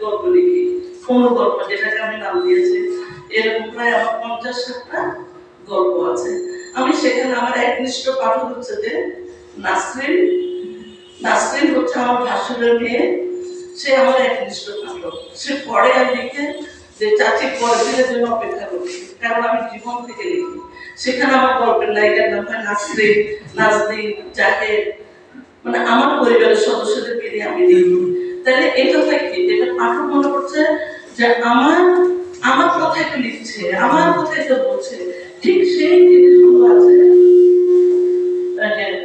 গল্প লিখি, কোনো গল্প যেটাকে আমি নাম দিয়েছি, এরকম প্রায় আমার 50-60টা গল্প আছে। আমি সেখানে আমার একনিষ্ঠ পাঠক হচ্ছে যে নাসরিন। নাসরিন হচ্ছে আমার ভাসুরের মেয়ে, সে আমার একনিষ্ঠ পাঠক। সে পড়ে আর লিখে যে চাচি পরের দিনের জন্য অপেক্ষা করছি, কারণ আমি জীবন থেকে লিখি। সেখানে আমার গল্পের নায়িকার নাম হয় নাসরিন, নাজদিন, জাহেদ, মানে আমার পরিবারের সদস্যদেরকে নিয়ে আমি লিখি। তাহলে এটা কি, যেটা পাঠক মনে করছে যে আমার কথাই তো লিখছে, আমার কথাই তো বলছে, ঠিক সেই জিনিসগুলো আছে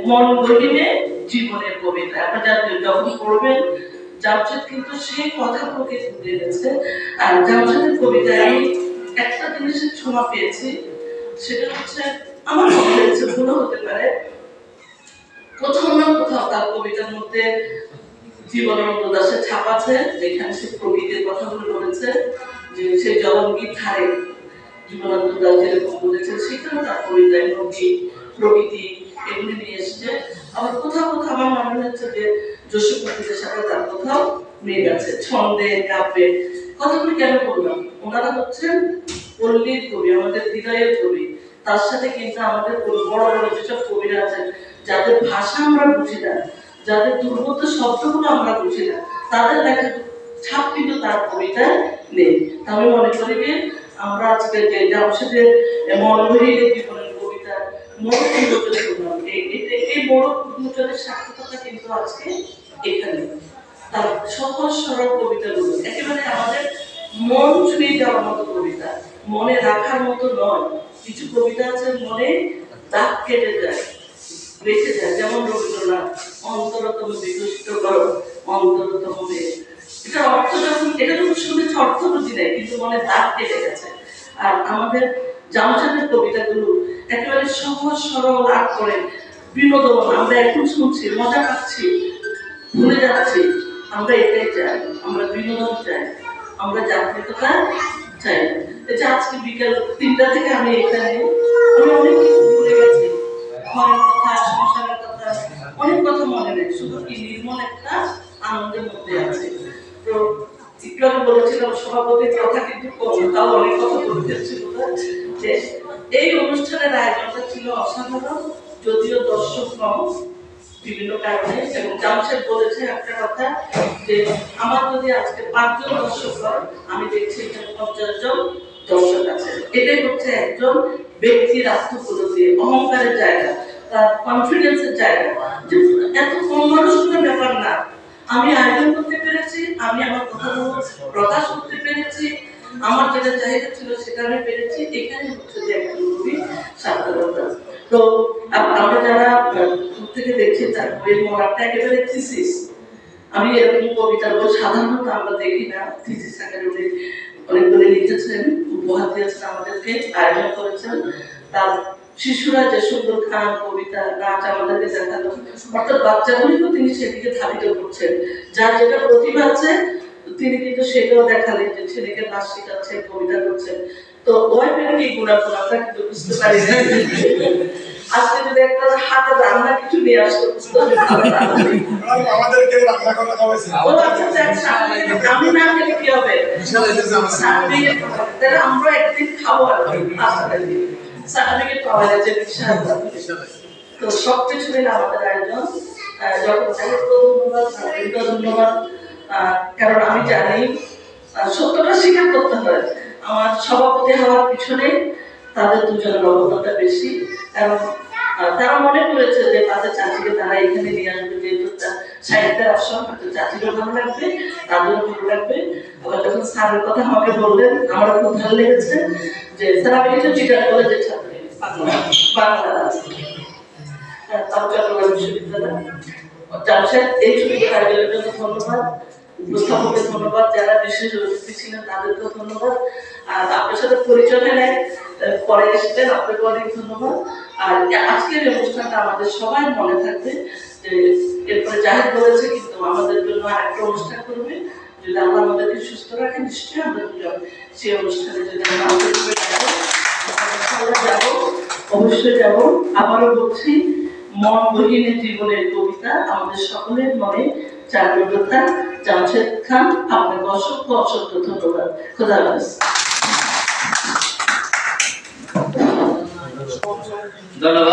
মন গহিনে জীবনের কবিতা। আপনারা যখন পড়বেন, জামশেদ কিন্তু সেই কথাগুলোকে ফুটে গেছে। আর জামশেদের কবিতায় আমি একটা জিনিসের ছোঁয়া পেয়েছি, সেটা হচ্ছে আমার মনে হয়েছে, ভুল হতে পারে, কোথাও না কোথাও তার কবিতার মধ্যে জীবনানন্দ দাশের ছাপ আছে, যেখানে সে প্রকৃতির কথাগুলো বলেছে, যে সে জলঙ্গির ধারে জীবনানন্দ দাশ যেরকম বলেছে, সেখানে তার কবিতায় নদী, প্রকৃতি এগুলি নিয়ে এসছে। আবার কোথাও কোথাও আমার মনে হচ্ছে যে যশোপতিদের সাথে তার কোথাও মিল আছে, ছন্দে, কাব্যে। কথাগুলি কেন বললাম, ওনারা হচ্ছেন পল্লীর কবি, আমাদের হৃদয়ের কবি। তার সাথে কিন্তু আমাদের বড় বড় যেসব কবিরা আছেন, যাদের ভাষা আমরা বুঝি না, যাদের দুর্বোধ্য শব্দগুলো আমরা বুঝি না, তাদের লেখা ছাপ কিন্তু তার কবিতায় নেই। আমি মনে করি যে আমরা আজকে যে জামশেদের মনভরির জীবনের কবিতা মোড় উন্মোচনে করলাম, এই মোড় উন্মোচনের সার্থকতা কিন্তু আজকে এখানে। তার সহজ সরল কবিতাগুলো একেবারে আমাদের মন ছুঁয়ে যাওয়ার মতো কবিতা, মনে রাখার মতো নয়। কিছু কবিতা আছে মনে দাগ কেটে যায়, বেঁচে যায়, যেমন রবীন্দ্রনাথ অন্তরতম বিকশিত করো অন্তরতম মেয়ে। এটা অর্থ যখন, এটা যখন শুনেছি অর্থ বুঝি নাই, কিন্তু মনে দাগ কেটে গেছে। আর আমাদের জামশেদের কবিতাগুলো একেবারে সহজ সরল আট করে বিনোদন, আমরা এখন শুনছি, মজা পাচ্ছি, ভুলে যাচ্ছি। আমরা এটাই চাই, আমরা বিনোদন চাই, আমরা যান্ত্রিকতা চাই। এটা আজকে বিকেল 3টা থেকে আমি এখানে, আমি অনেক কিছু ভুলে গেছি, ঘরের কথা, সংসারের কথা, অনেক কথা মনে নেই, শুধু কি নির্মল একটা আনন্দের মধ্যে আছে। তো একটু আগে বলেছিলাম সভাপতির কথা কিন্তু কম, তাও অনেক কথা বলে ফেলছিল যে এই অনুষ্ঠানের আয়োজনটা ছিল অসাধারণ, যদিও দর্শক কম বিভিন্ন কারণে। এবং জামশেদ বলেছে একটা কথা, যে আমার যদি আজকে 5 জন দর্শক হয়, আমি দেখছি এখানে 50 জন দর্শক আছে। এটাই হচ্ছে একজন ব্যক্তির আত্মপ্রতি, অহংকারের জায়গা, তার কনফিডেন্সের জায়গা। যে এত কম মানুষের ব্যাপার না, আমি আয়োজন করতে পেরেছি, আমি আমার কথাগুলো প্রকাশ করতে পেরেছি, আমার যেটা চাহিদা ছিল সেটা আমি পেরেছি। এখানে হচ্ছে যে একজন কবি সার্থকতা। তো আমরা যারা থেকে দেখছি তার বইয়ের মরাটা একেবারে থিসিস। আমি এরকম কবিতার বই সাধারণত আমরা দেখি না, থিসিস আকারে উনি অনেকগুলো লিখেছেন, উপহার দিয়েছেন আমাদেরকে, আয়োজন করেছেন। তার শিশুরা যে সুন্দর গান, কবিতা, নাচ আমাদেরকে দেখালো, অর্থাৎ বাচ্চাগুলিকে তিনি সেদিকে ধাবিত করছেন। যার যেটা প্রতিভা আছে তিনি কিন্তু সেটাও দেখালেন, যে ছেলেকে নাচ শেখাচ্ছে, কবিতা করছেন। তো ওই পেরে এই গুণাগুণ আমরা কিন্তু বুঝতে পারি না। আজকে যদি একটা হাতে রান্না কিছু নিয়ে আসতো, আমাদেরকে রান্না করা খাওয়াইছে, আমি না খেলে কি হবে, আমরা একদিন খাবো আর সার্টিফিকেট পাওয়া যাচ্ছে। তো সবকিছু মিলে আমাদের আয়োজন, যখন ধন্যবাদ, কারণ আমি জানি সত্যটা স্বীকার করতে হয়। আমার সভাপতি হওয়ার পিছনে তাদের দুজনের অবদানটা বেশি, কারণ তারা মনে করেছে যে তাদের চাচিকে তারা এখানে নিয়ে আসবে, যেহেতু সাহিত্যের আসন, হয়তো চাচিরও ভালো লাগবে, তাদেরও ভালো লাগবে। আবার যখন স্যারের কথা আমাকে বললেন, আমার খুব ভালো লেগেছে যে স্যার আমি কিন্তু চিটার কলেজের ছাত্রী, বাংলা চট্টগ্রাম বিশ্ববিদ্যালয়। জামশেদ এই ছবিটার আয়োজনের জন্য ধন্যবাদ, উপস্থাপকের ধন্যবাদ, যারা বিশেষ অতিথি ছিলেন তাদেরকেও ধন্যবাদ। আর আপনার সাথে পরিচয় নেয় পরে এসেছেন, আপনাকে অনেক ধন্যবাদ। আর আজকের অনুষ্ঠানটা আমাদের সবাই মনে থাকবে। যে এরপরে জাহেদ বলেছে কিন্তু আমাদের জন্য আরেকটা অনুষ্ঠান করবে, যদি আল্লাহ আমাদেরকে সুস্থ রাখে, নিশ্চয়ই আমরা সেই অনুষ্ঠানে যদি আমরা যাবো, অবশ্যই যাবো। আবারও বলছি, মন বহিনের জীবনের কবিতা আমাদের সকলের মনে জাগ্রত থাক। জামশেদ খান, আপনাকে অসংখ্য অসংখ্য ধন্যবাদ। খোদা হাফেজ। ধন্যবাদ।